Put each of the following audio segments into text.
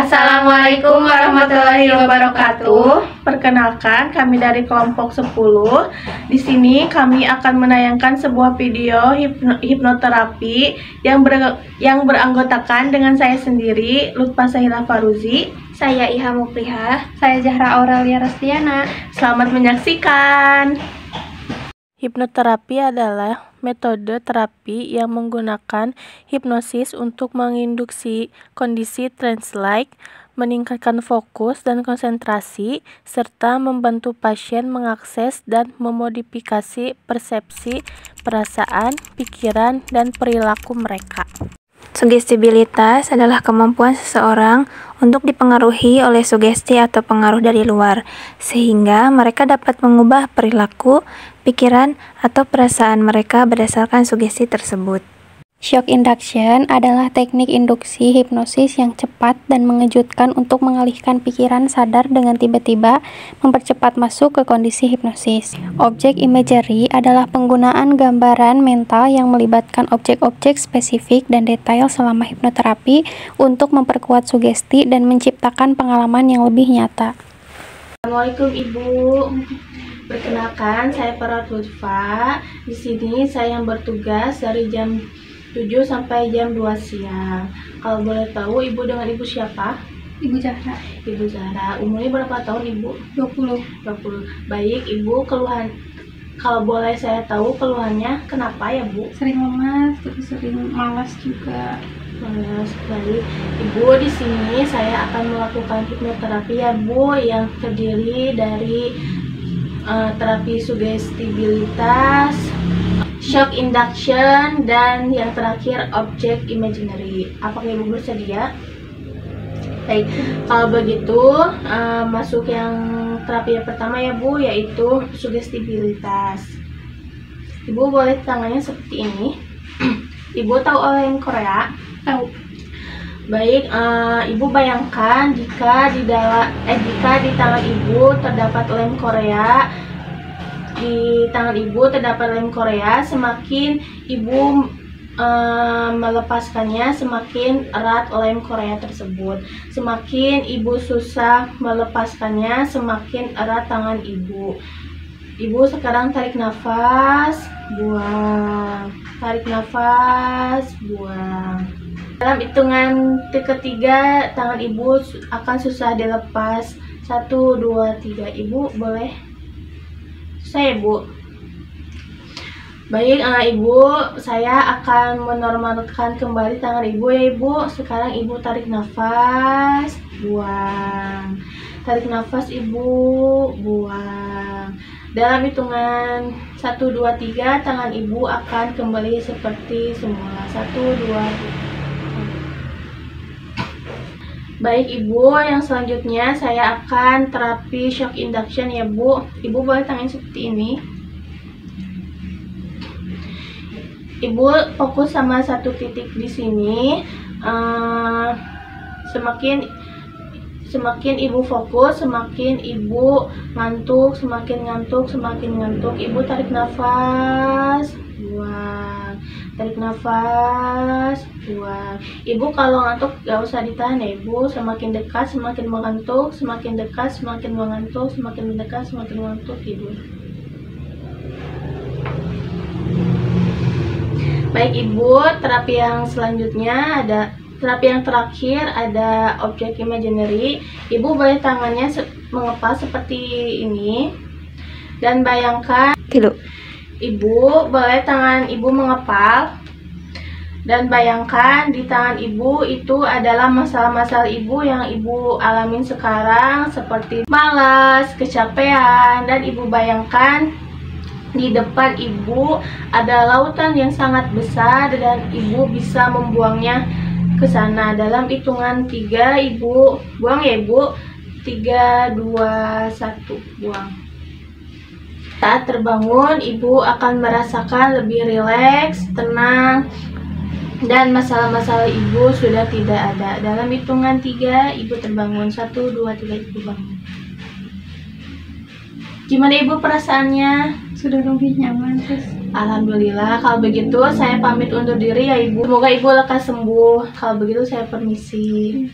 Assalamualaikum warahmatullahi wabarakatuh. Perkenalkan, kami dari kelompok 10. Di sini kami akan menayangkan sebuah video hipnoterapi yang beranggotakan dengan saya sendiri, Lutfa Sahila Faruzi. Saya Iha Mupriha. Saya Zahra Aurelia Restiana. Selamat menyaksikan. Hipnoterapi adalah metode terapi yang menggunakan hipnosis untuk menginduksi kondisi trance-like, meningkatkan fokus dan konsentrasi, serta membantu pasien mengakses dan memodifikasi persepsi, perasaan, pikiran, dan perilaku mereka. Sugestibilitas adalah kemampuan seseorang untuk dipengaruhi oleh sugesti atau pengaruh dari luar, sehingga mereka dapat mengubah perilaku, pikiran, atau perasaan mereka berdasarkan sugesti tersebut. Shock induction adalah teknik induksi hipnosis yang cepat dan mengejutkan untuk mengalihkan pikiran sadar dengan tiba-tiba mempercepat masuk ke kondisi hipnosis. Object imagery adalah penggunaan gambaran mental yang melibatkan objek-objek spesifik dan detail selama hipnoterapi untuk memperkuat sugesti dan menciptakan pengalaman yang lebih nyata. Assalamualaikum Ibu. Perkenalkan, saya Farah Lutfa. Di sini saya yang bertugas dari jam 7 sampai jam 2 siang. Kalau boleh tahu, Ibu dengan Ibu siapa? Ibu Zahra. Ibu Zahra. Umurnya berapa tahun, Ibu? 20. Baik, Ibu, keluhan. Kalau boleh saya tahu keluhannya kenapa ya, Bu? Sering lemas, terus sering malas juga. Malas. Baik, Ibu, di sini saya akan melakukan hipnoterapi ya, Bu, yang terdiri dari terapi sugestibilitas, shock induction, dan yang terakhir object imaginary. Apakah Ibu bersedia? Baik, kalau begitu masuk yang terapi yang pertama ya, Bu, yaitu sugestibilitas. Ibu boleh tangannya seperti ini. Ibu tahu oleng Korea? Tahu. Baik, Ibu bayangkan jika di tangan Ibu terdapat lem Korea. Di tangan Ibu terdapat lem Korea, semakin Ibu melepaskannya, semakin erat lem Korea tersebut. Semakin Ibu susah melepaskannya, semakin erat tangan Ibu. Ibu sekarang tarik nafas, buang. Tarik nafas, buang. Dalam hitungan ketiga, tangan Ibu akan susah dilepas. 1, 2, 3. Ibu boleh? Saya, Bu. Baik, Ibu, saya akan menormalkan kembali tangan Ibu ya, Ibu. Sekarang Ibu tarik nafas, buang. Tarik nafas, Ibu, buang. Dalam hitungan 1, 2, 3, tangan Ibu akan kembali seperti semula. 1, 2, 3. Baik, Ibu, yang selanjutnya saya akan terapi shock induction ya, Bu. Ibu boleh tangan seperti ini. Ibu fokus sama satu titik di sini. Semakin Ibu fokus, semakin Ibu ngantuk, semakin ngantuk. Ibu tarik nafas, buang. Tarik nafas, buang. Ibu kalau ngantuk gak usah ditahan ya, Ibu. Semakin dekat, semakin mengantuk. Semakin dekat, semakin mengantuk. Semakin mendekat, semakin mengantuk, Ibu. Baik, Ibu, terapi yang selanjutnya terapi yang terakhir ada object imaginary. Ibu boleh tangannya mengepal seperti ini. Dan bayangkan Ibu boleh tangan Ibu mengepal dan bayangkan di tangan Ibu itu adalah masalah-masalah Ibu yang Ibu alamin sekarang, seperti malas, kecapean, dan Ibu bayangkan di depan Ibu ada lautan yang sangat besar dan Ibu bisa membuangnya ke sana. Dalam hitungan 3 Ibu buang ya, Ibu. 3, 2, 1, buang. Saat terbangun, Ibu akan merasakan lebih rileks, tenang, dan masalah-masalah Ibu sudah tidak ada. Dalam hitungan 3, Ibu terbangun. 1, 2, 3, Ibu bangun. Gimana Ibu perasaannya? Sudah lebih nyaman, sis. Alhamdulillah. Kalau begitu saya pamit undur diri ya Ibu. Semoga Ibu lekas sembuh. Kalau begitu saya permisi.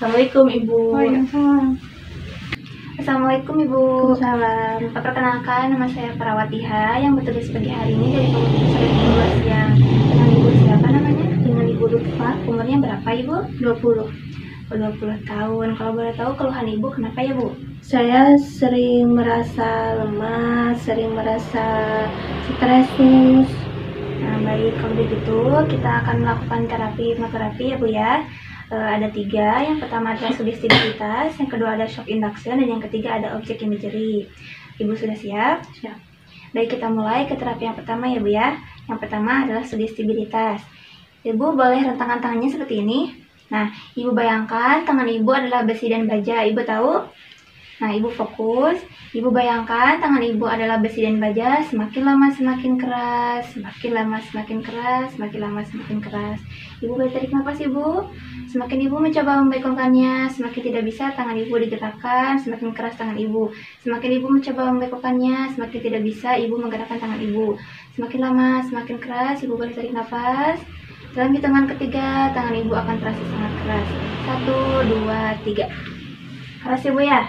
Assalamualaikum Ibu. Waalaikumsalam. Assalamualaikum Ibu. Salam. Perkenalkan, nama saya Perawatiha yang bertugas pagi hari ini dari Kementerian Siang. Dengan Ibu siapa namanya? Dengan Ibu Lutfa. Umurnya berapa Ibu? 20. 20 tahun. Kalau boleh tahu keluhan Ibu kenapa ya Bu? Saya sering merasa lemas, sering merasa stres. Nah, baik, kalau begitu kita akan melakukan terapi hipnoterapi ya Bu ya. Ada 3, yang pertama adalah sugestibilitas, yang kedua ada shock induction, dan yang ketiga ada object imagery. Ibu sudah siap? Siap. Baik, kita mulai ke terapi yang pertama ya Bu ya. Yang pertama adalah sugestibilitas. Ibu boleh rentangkan tangannya seperti ini. Nah, Ibu bayangkan tangan Ibu adalah besi dan baja, Ibu tahu? Nah, Ibu fokus. Ibu bayangkan tangan Ibu adalah besi dan baja, semakin lama semakin keras, semakin lama semakin keras, semakin lama semakin keras. Ibu boleh tarik nafas Ibu. Semakin Ibu mencoba membengkokkannya, semakin tidak bisa tangan Ibu digerakkan, semakin keras tangan Ibu. Semakin Ibu mencoba membengkokkannya, semakin tidak bisa Ibu menggerakkan tangan Ibu. Semakin lama semakin keras, Ibu boleh tarik nafas. Dalam hitungan ketiga, tangan Ibu akan terasa sangat keras. 1, 2, 3. Keras Ibu ya?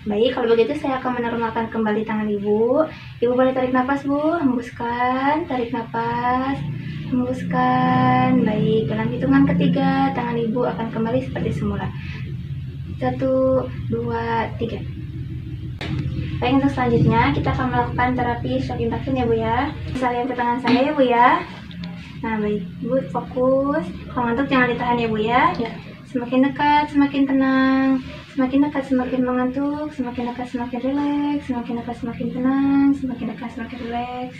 Baik, kalau begitu saya akan menormalkan kembali tangan Ibu. Ibu boleh tarik nafas Bu, hembuskan, tarik nafas, hembuskan. Baik, dalam hitungan ketiga, tangan Ibu akan kembali seperti semula. 1, 2, 3. Baik, untuk selanjutnya kita akan melakukan terapi shock induction ya Bu ya. Misalnya ke tangan saya ya Bu ya. Nah, baik, Ibu fokus. Kalau ngantuk jangan ditahan ya Bu ya. Semakin dekat, semakin tenang. Semakin dekat, semakin mengantuk. Semakin dekat, semakin rileks. Semakin dekat, semakin tenang. Semakin dekat, semakin rileks.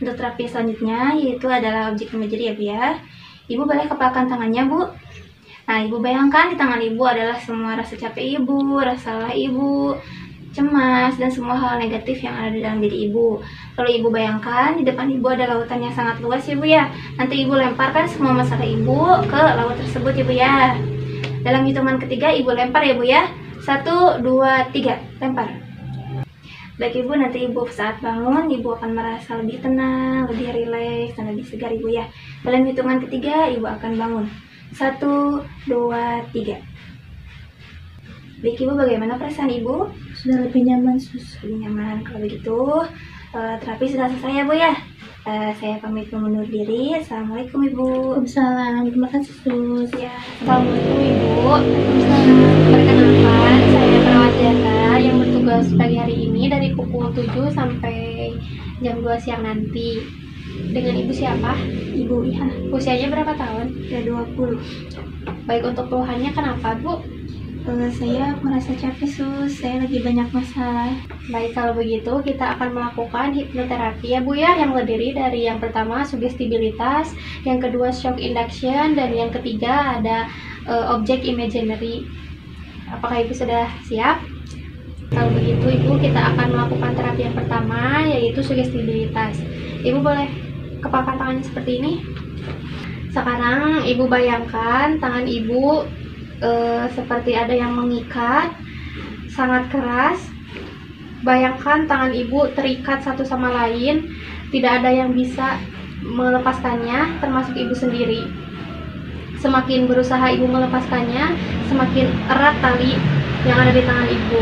Untuk terapi selanjutnya yaitu adalah object imagery ya Bu ya. Ibu boleh kepalkan tangannya Bu. Nah, Ibu bayangkan di tangan Ibu adalah semua rasa capek Ibu, rasa lelah Ibu, cemas, dan semua hal negatif yang ada di dalam diri Ibu. Lalu Ibu bayangkan di depan Ibu ada lautan yang sangat luas ya Bu ya. Nanti Ibu lemparkan semua masalah Ibu ke laut tersebut ya Bu ya. Dalam hitungan ketiga Ibu lempar ya Bu ya. 1, 2, 3, lempar. Baik Ibu, nanti Ibu saat bangun Ibu akan merasa lebih tenang, lebih rileks, dan lebih segar Ibu ya. Dalam hitungan ketiga Ibu akan bangun. 1, 2, 3. Baik Ibu, bagaimana perasaan Ibu? Sudah lebih nyaman sus. Lebih nyaman. Kalau begitu terapi sudah selesai ya Bu ya. Saya pamit undur diri. Assalamualaikum Ibu. Waalaikumsalam. Terima kasih sus. Ya. Assalamualaikum Ibu. Waalaikumsalam. Perkenalkan, saya Perawatiha yang bertugas pagi hari ini dari pukul 7 sampai jam 2 siang nanti. Dengan Ibu siapa? Ibu Iha. Usianya berapa tahun? Ya 20. Baik, untuk keluhannya kenapa Bu? Saya merasa capek sus. Saya lagi banyak masalah. Baik, kalau begitu kita akan melakukan hipnoterapi ya Bu ya, yang terdiri dari yang pertama sugestibilitas, yang kedua shock induction, dan yang ketiga ada object imagery. Apakah Ibu sudah siap? Kalau begitu Ibu, kita akan melakukan terapi yang pertama yaitu sugestibilitas. Ibu boleh kepalkan tangannya seperti ini. Sekarang Ibu bayangkan tangan Ibu seperti ada yang mengikat sangat keras. Bayangkan tangan Ibu terikat satu sama lain, tidak ada yang bisa melepaskannya termasuk Ibu sendiri. Semakin berusaha Ibu melepaskannya, semakin erat tali yang ada di tangan Ibu.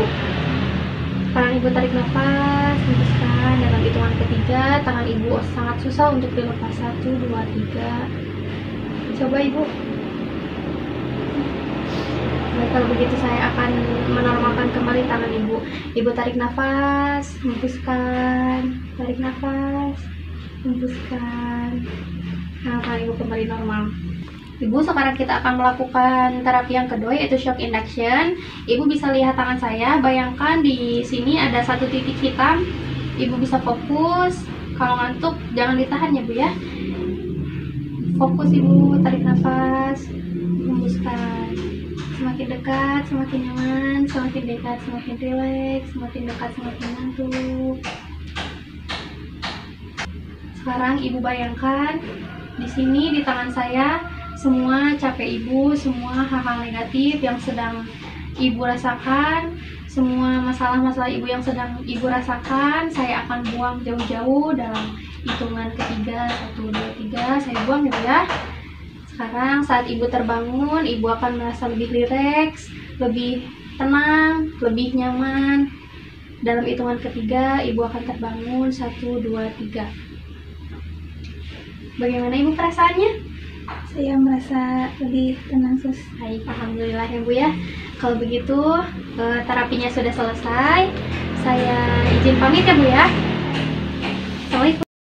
Sekarang Ibu tarik nafas, hembuskan. Dalam hitungan ketiga, tangan Ibu sangat susah untuk dilepas. 1, 2, 3. Coba Ibu. Nah, kalau begitu saya akan menormalkan kembali tangan Ibu. Ibu tarik nafas, hembuskan, tarik nafas, hembuskan. Nah, tangan Ibu kembali normal. Ibu, sekarang kita akan melakukan terapi yang kedua yaitu shock induction. Ibu bisa lihat tangan saya, bayangkan di sini ada satu titik hitam. Ibu bisa fokus. Kalau ngantuk jangan ditahan ya Bu ya. Fokus Ibu, tarik nafas, hembuskan. Semakin dekat, semakin nyaman, semakin dekat, semakin rileks, semakin dekat, semakin ngantuk. Sekarang Ibu bayangkan di sini di tangan saya semua capek Ibu, semua hal-hal negatif yang sedang Ibu rasakan, semua masalah-masalah Ibu yang sedang Ibu rasakan, saya akan buang jauh-jauh dalam hitungan ketiga. 1, 2, 3, saya buang ya. Sekarang saat Ibu terbangun, Ibu akan merasa lebih rileks, lebih tenang, lebih nyaman. Dalam hitungan ketiga, Ibu akan terbangun. 1, 2, 3. Bagaimana Ibu perasaannya? Saya merasa lebih tenang, Sus. Baik, alhamdulillah ya Bu ya. Kalau begitu, terapinya sudah selesai. Saya izin pamit ya Bu ya. Assalamualaikum.